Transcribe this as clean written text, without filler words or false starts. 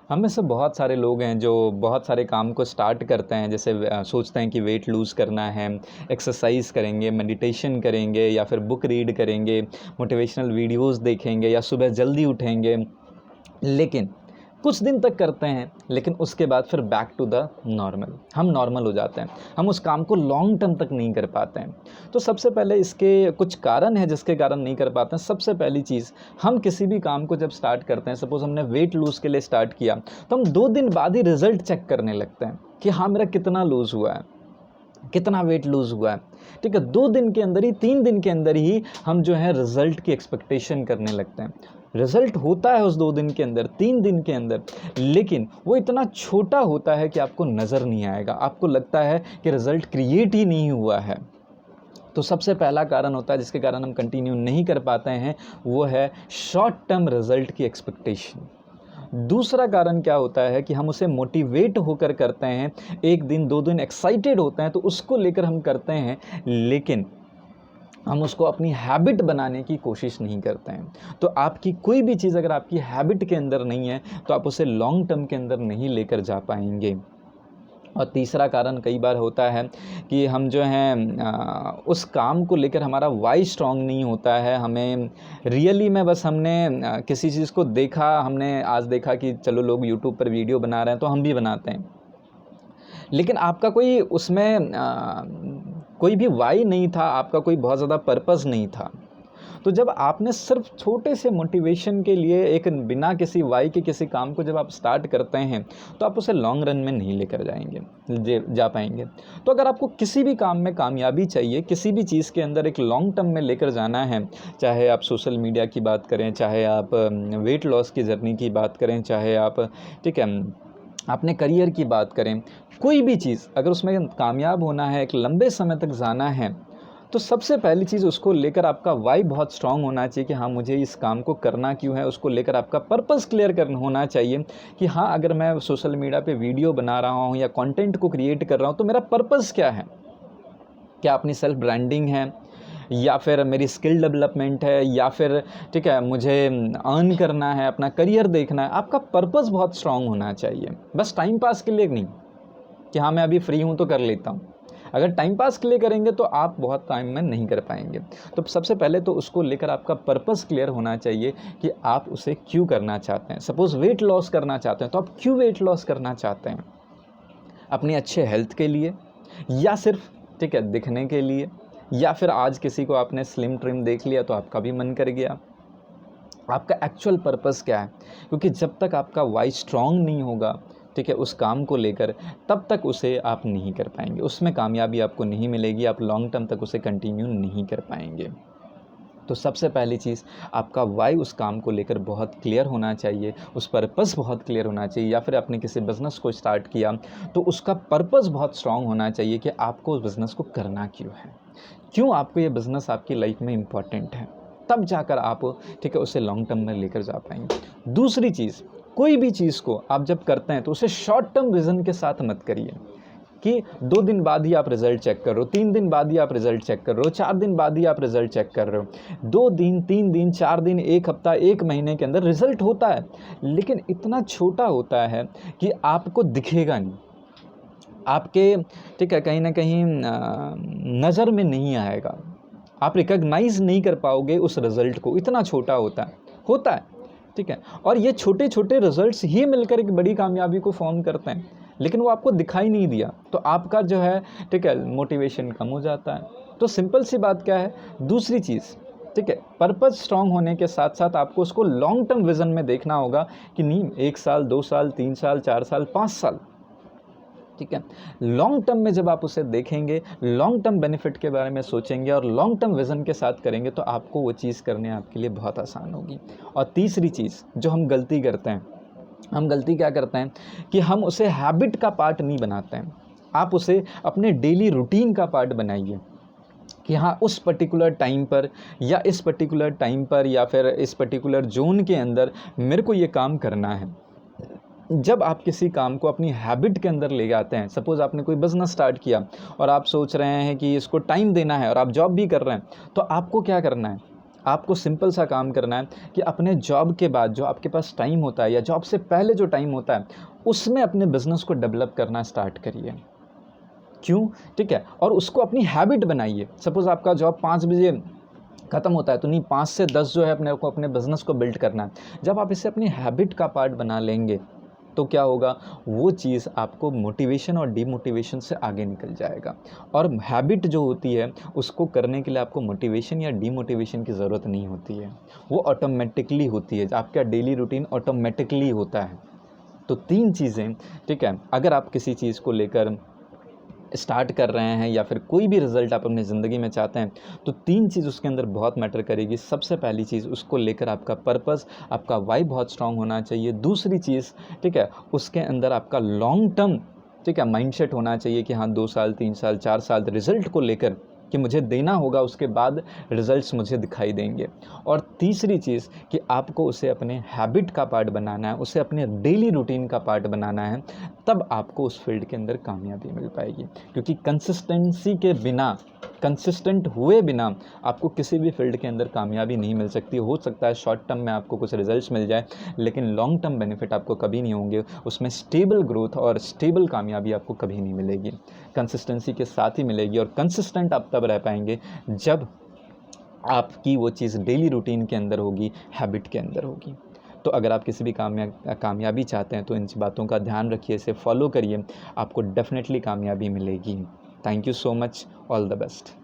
हम में से बहुत सारे लोग हैं जो बहुत सारे काम को स्टार्ट करते हैं, जैसे सोचते हैं कि वेट लूज़ करना है, एक्सरसाइज करेंगे, मेडिटेशन करेंगे या फिर बुक रीड करेंगे, मोटिवेशनल वीडियोस देखेंगे या सुबह जल्दी उठेंगे। लेकिन कुछ दिन तक करते हैं, लेकिन उसके बाद फिर बैक टू द नॉर्मल, हम नॉर्मल हो जाते हैं, हम उस काम को लॉन्ग टर्म तक नहीं कर पाते हैं। तो सबसे पहले इसके कुछ कारण हैं जिसके कारण नहीं कर पाते हैं। सबसे पहली चीज़, हम किसी भी काम को जब स्टार्ट करते हैं, सपोज़ हमने वेट लूज़ के लिए स्टार्ट किया, तो हम 2 दिन बाद ही रिज़ल्ट चेक करने लगते हैं कि हाँ, मेरा कितना लूज़ हुआ है, कितना वेट लूज़ हुआ है। ठीक है, 2 दिन के अंदर ही, 3 दिन के अंदर ही हम जो है रिज़ल्ट की एक्सपेक्टेशन करने लगते हैं। रिज़ल्ट होता है उस 2 दिन के अंदर, 3 दिन के अंदर, लेकिन वो इतना छोटा होता है कि आपको नज़र नहीं आएगा। आपको लगता है कि रिज़ल्ट क्रिएट ही नहीं हुआ है। तो सबसे पहला कारण होता है जिसके कारण हम कंटिन्यू नहीं कर पाते हैं, वो है शॉर्ट टर्म रिज़ल्ट की एक्सपेक्टेशन। दूसरा कारण क्या होता है कि हम उसे मोटिवेट होकर करते हैं, 1 दिन 2 दिन एक्साइटेड होते हैं तो उसको लेकर हम करते हैं, लेकिन हम उसको अपनी हैबिट बनाने की कोशिश नहीं करते हैं। तो आपकी कोई भी चीज़ अगर आपकी हैबिट के अंदर नहीं है, तो आप उसे लॉन्ग टर्म के अंदर नहीं लेकर जा पाएंगे। और तीसरा कारण कई बार होता है कि हम जो हैं उस काम को लेकर हमारा वाई स्ट्रॉन्ग नहीं होता है। हमें रियली में बस हमने किसी चीज़ को देखा, हमने आज देखा कि चलो लोग यूट्यूब पर वीडियो बना रहे हैं तो हम भी बनाते हैं, लेकिन आपका कोई उसमें कोई भी वाई नहीं था, आपका कोई बहुत ज़्यादा पर्पस नहीं था। तो जब आपने सिर्फ छोटे से मोटिवेशन के लिए एक बिना किसी वाई के किसी काम को जब आप स्टार्ट करते हैं, तो आप उसे लॉन्ग रन में नहीं लेकर जा पाएंगे। तो अगर आपको किसी भी काम में कामयाबी चाहिए, किसी भी चीज़ के अंदर एक लॉन्ग टर्म में लेकर जाना है, चाहे आप सोशल मीडिया की बात करें, चाहे आप वेट लॉस की जर्नी की बात करें, चाहे आप, ठीक है, अपने करियर की बात करें, कोई भी चीज़ अगर उसमें कामयाब होना है, एक लंबे समय तक जाना है, तो सबसे पहली चीज़ उसको लेकर आपका वाई बहुत स्ट्रांग होना चाहिए कि हाँ, मुझे इस काम को करना क्यों है। उसको लेकर आपका पर्पस क्लियर करना होना चाहिए कि हाँ, अगर मैं सोशल मीडिया पे वीडियो बना रहा हूँ या कंटेंट को क्रिएट कर रहा हूँ, तो मेरा पर्पस क्या है। क्या अपनी सेल्फ ब्रांडिंग है, या फिर मेरी स्किल डेवलपमेंट है, या फिर, ठीक है, मुझे अर्न करना है, अपना करियर देखना है। आपका पर्पस बहुत स्ट्रांग होना चाहिए, बस टाइम पास के लिए नहीं कि हाँ, मैं अभी फ्री हूँ तो कर लेता हूँ। अगर टाइम पास के लिए करेंगे तो आप बहुत टाइम में नहीं कर पाएंगे। तो सबसे पहले तो उसको लेकर आपका पर्पस क्लियर होना चाहिए कि आप उसे क्यों करना चाहते हैं। सपोज़ वेट लॉस करना चाहते हैं, तो आप क्यों वेट लॉस करना चाहते हैं। अपनी अच्छे हेल्थ के लिए, या सिर्फ, ठीक है, दिखने के लिए, या फिर आज किसी को आपने स्लिम ट्रिम देख लिया तो आपका भी मन कर गया। आपका एक्चुअल पर्पस क्या है, क्योंकि जब तक आपका वाई स्ट्रांग नहीं होगा, ठीक है, उस काम को लेकर, तब तक उसे आप नहीं कर पाएंगे, उसमें कामयाबी आपको नहीं मिलेगी, आप लॉन्ग टर्म तक उसे कंटिन्यू नहीं कर पाएंगे। तो सबसे पहली चीज़, आपका वाई उस काम को लेकर बहुत क्लियर होना चाहिए, उस पर्पस बहुत क्लियर होना चाहिए। या फिर आपने किसी बिज़नेस को स्टार्ट किया तो उसका पर्पस बहुत स्ट्रांग होना चाहिए कि आपको उस बिज़नेस को करना क्यों है, क्यों आपको ये बिज़नेस आपकी लाइफ में इम्पॉर्टेंट है। तब जाकर आप, ठीक है, उसे लॉन्ग टर्म में लेकर जा पाएंगे। दूसरी चीज़, कोई भी चीज़ को आप जब करते हैं तो उसे शॉर्ट टर्म विज़न के साथ मत करिए कि 2 दिन बाद ही आप रिज़ल्ट चेक कर रहे हो, 3 दिन बाद ही आप रिज़ल्ट चेक कर रहे हो, 4 दिन बाद ही आप रिज़ल्ट चेक कर रहे हो। 2 दिन, 3 दिन, 4 दिन, 1 हफ्ता, 1 महीने के अंदर रिज़ल्ट होता है, लेकिन इतना छोटा होता है कि आपको दिखेगा नहीं, आपके, ठीक है, कहीं ना कहीं नज़र में नहीं आएगा, आप रिकॉग्नाइज़ नहीं कर पाओगे उस रिज़ल्ट को, इतना छोटा होता है, ठीक है। और ये छोटे छोटे रिज़ल्ट्स ही मिलकर एक बड़ी कामयाबी को फॉर्म करते हैं, लेकिन वो आपको दिखाई नहीं दिया तो आपका जो है, ठीक है, मोटिवेशन कम हो जाता है। तो सिंपल सी बात क्या है, दूसरी चीज़, ठीक है, पर्पस स्ट्रांग होने के साथ साथ आपको उसको लॉन्ग टर्म विज़न में देखना होगा कि नहीं, 1 साल, 2 साल, 3 साल, 4 साल, 5 साल, ठीक है। लॉन्ग टर्म में जब आप उसे देखेंगे, लॉन्ग टर्म बेनिफिट के बारे में सोचेंगे और लॉन्ग टर्म विज़न के साथ करेंगे, तो आपको वो चीज़ करने आपके लिए बहुत आसान होगी। और तीसरी चीज़ जो हम गलती करते हैं, हम गलती क्या करते हैं कि हम उसे हैबिट का पार्ट नहीं बनाते हैं। आप उसे अपने डेली रूटीन का पार्ट बनाइए कि हाँ, उस पर्टिकुलर टाइम पर, या इस पर्टिकुलर टाइम पर, या फिर इस पर्टिकुलर जोन के अंदर मेरे को ये काम करना है। जब आप किसी काम को अपनी हैबिट के अंदर ले जाते हैं, सपोज़ आपने कोई बिज़नेस स्टार्ट किया और आप सोच रहे हैं कि इसको टाइम देना है और आप जॉब भी कर रहे हैं, तो आपको क्या करना है, आपको सिंपल सा काम करना है कि अपने जॉब के बाद जो आपके पास टाइम होता है या जॉब से पहले जो टाइम होता है उसमें अपने बिज़नेस को डेवलप करना स्टार्ट करिए। क्यों? ठीक है, और उसको अपनी हैबिट बनाइए। सपोज़ आपका जॉब 5 बजे ख़त्म होता है तो नहीं, 5 से 10 जो है अपने को अपने बिज़नेस को बिल्ड करना है। जब आप इसे अपनी हैबिट का पार्ट बना लेंगे तो क्या होगा, वो चीज़ आपको मोटिवेशन और डीमोटिवेशन से आगे निकल जाएगा। और हैबिट जो होती है उसको करने के लिए आपको मोटिवेशन या डीमोटिवेशन की ज़रूरत नहीं होती है, वो ऑटोमेटिकली होती है। आपका डेली रूटीन ऑटोमेटिकली होता है। तो 3 चीज़ें, ठीक है, अगर आप किसी चीज़ को लेकर स्टार्ट कर रहे हैं या फिर कोई भी रिज़ल्ट आप अपनी ज़िंदगी में चाहते हैं तो 3 चीज़ उसके अंदर बहुत मैटर करेगी। सबसे पहली चीज़, उसको लेकर आपका पर्पस, आपका वाई बहुत स्ट्रांग होना चाहिए। दूसरी चीज़, ठीक है, उसके अंदर आपका लॉन्ग टर्म, ठीक है, माइंडसेट होना चाहिए कि हाँ 2 साल 3 साल 4 साल रिज़ल्ट को लेकर कि मुझे देना होगा, उसके बाद रिज़ल्ट्स मुझे दिखाई देंगे। और तीसरी चीज़ कि आपको उसे अपने हैबिट का पार्ट बनाना है, उसे अपने डेली रूटीन का पार्ट बनाना है, तब आपको उस फील्ड के अंदर कामयाबी मिल पाएगी। क्योंकि कंसिस्टेंसी के बिना, कंसिस्टेंट हुए बिना आपको किसी भी फील्ड के अंदर कामयाबी नहीं मिल सकती। हो सकता है शॉर्ट टर्म में आपको कुछ रिजल्ट्स मिल जाए, लेकिन लॉन्ग टर्म बेनिफिट आपको कभी नहीं होंगे, उसमें स्टेबल ग्रोथ और स्टेबल कामयाबी आपको कभी नहीं मिलेगी। कंसिस्टेंसी के साथ ही मिलेगी, और कंसिस्टेंट आप तब रह पाएंगे जब आपकी वो चीज़ डेली रूटीन के अंदर होगी, हैबिट के अंदर होगी। तो अगर आप किसी भी कामयाबी चाहते हैं तो इन बातों का ध्यान रखिए, इसे फॉलो करिए, आपको डेफिनेटली कामयाबी मिलेगी। Thank you so much, all the best.